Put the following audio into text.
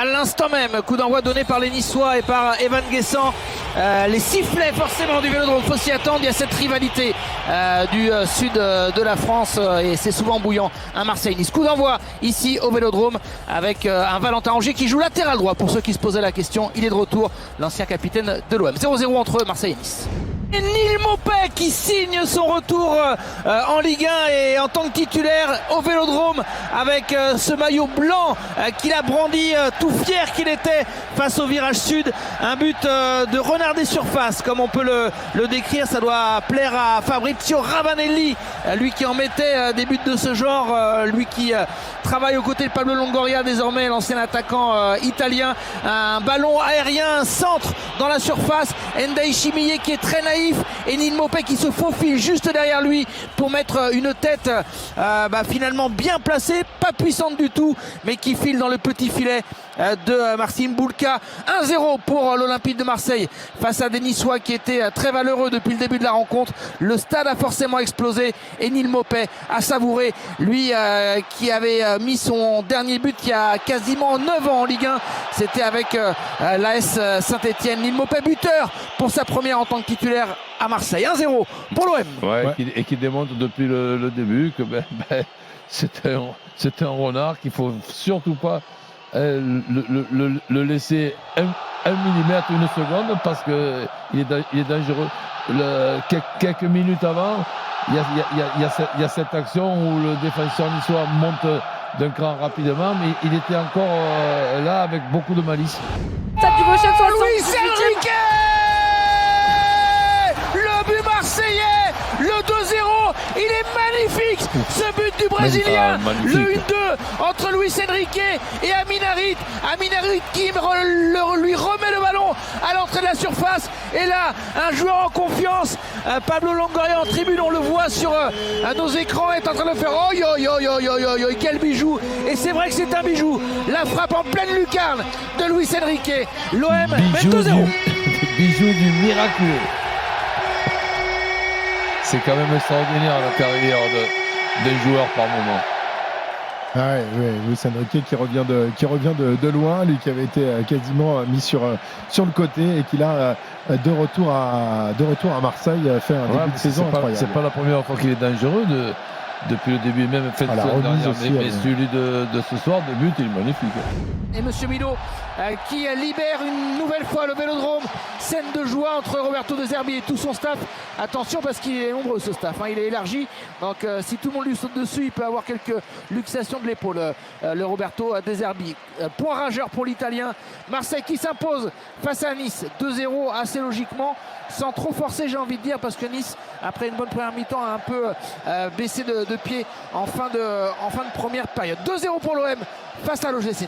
à l'instant même. Coup d'envoi donné par les Niçois et par Evan Guessant. Les sifflets forcément du Vélodrome, faut s'y attendre. Il y a cette rivalité du sud de la France et c'est souvent bouillant. Un Marseille-Nice. Coup d'envoi ici au Vélodrome avec un Valentin Rongier qui joue latéral droit. Pour ceux qui se posaient la question, il est de retour, l'ancien capitaine de l'OM. 0-0 entre Marseille et Nice. Et Neil Maupay qui signe son retour en Ligue 1 et en tant que titulaire au Vélodrome avec ce maillot blanc qu'il a brandi tout fier qu'il était face au virage sud. Un but de renard des surfaces comme on peut le décrire. Ça doit plaire à Fabrizio Ravanelli, lui qui en mettait des buts de ce genre, lui qui travaille aux côtés de Pablo Longoria désormais, l'ancien attaquant italien. Un ballon aérien, un centre dans la surface. Ndai Chimie qui est très naïf et Neil Maupay qui se faufile juste derrière lui pour mettre une tête finalement bien placée, pas puissante du tout, mais qui file dans le petit filet de Marcin Bulka. 1-0 pour l'Olympique de Marseille face à des Niçois qui étaient très valeureux depuis le début de la rencontre. Le stade a forcément explosé et Neil Maupay a savouré, lui qui avait mis son dernier but il y a quasiment 9 ans en Ligue 1. C'était avec l'AS Saint-Etienne. Neil Maupay buteur pour sa première en tant que titulaire à Marseille. 1-0 pour l'OM. Ouais. Et qui démontre depuis le début que c'est un renard qu'il ne faut surtout pas le laisser un millimètre, une seconde, parce qu'il est dangereux. Quelques minutes avant, il y a cette action où le défenseur niçois monte d'un cran rapidement, mais il était encore là avec beaucoup de malice. Luis Enrique, le but marseillais, le 2-0, il est magnifique ce but du Brésilien. Le 1-2 entre Luis Enrique et Amin Harit. Amin Harit qui lui remet le ballon à l'entrée de la surface. Et là, un joueur en confiance, Pablo Longoria en tribune, on le voit sur nos écrans, est en train de faire oh, quel bijou. Et c'est vrai que c'est un bijou. La frappe en pleine lucarne de Luis Enrique. L'OM mène 2-0. Bijou du miraculeux. C'est quand même extraordinaire la carrière d'un joueur par moment. Ah ouais, Luis Enrique qui revient de loin, lui qui avait été quasiment mis sur le côté et qui là de retour à Marseille fait un début de saison incroyable. C'est pas la première fois qu'il est dangereux depuis le début, même fait de la dernière, mais celui de ce soir, de but, il est magnifique. Et Monsieur Milo qui libère une nouvelle fois le Vélodrome. Scène de joie entre Roberto De Zerbi et tout son staff. Attention parce qu'il est nombreux ce staff, il est élargi. Donc si tout le monde lui saute dessus, il peut avoir quelques luxations de l'épaule, le Roberto De Zerbi. Point rageur pour l'Italien. Marseille qui s'impose face à Nice. 2-0 assez logiquement, sans trop forcer j'ai envie de dire, parce que Nice, après une bonne première mi-temps, a un peu baissé de pied en fin de première période. 2-0 pour l'OM face à l'OGC.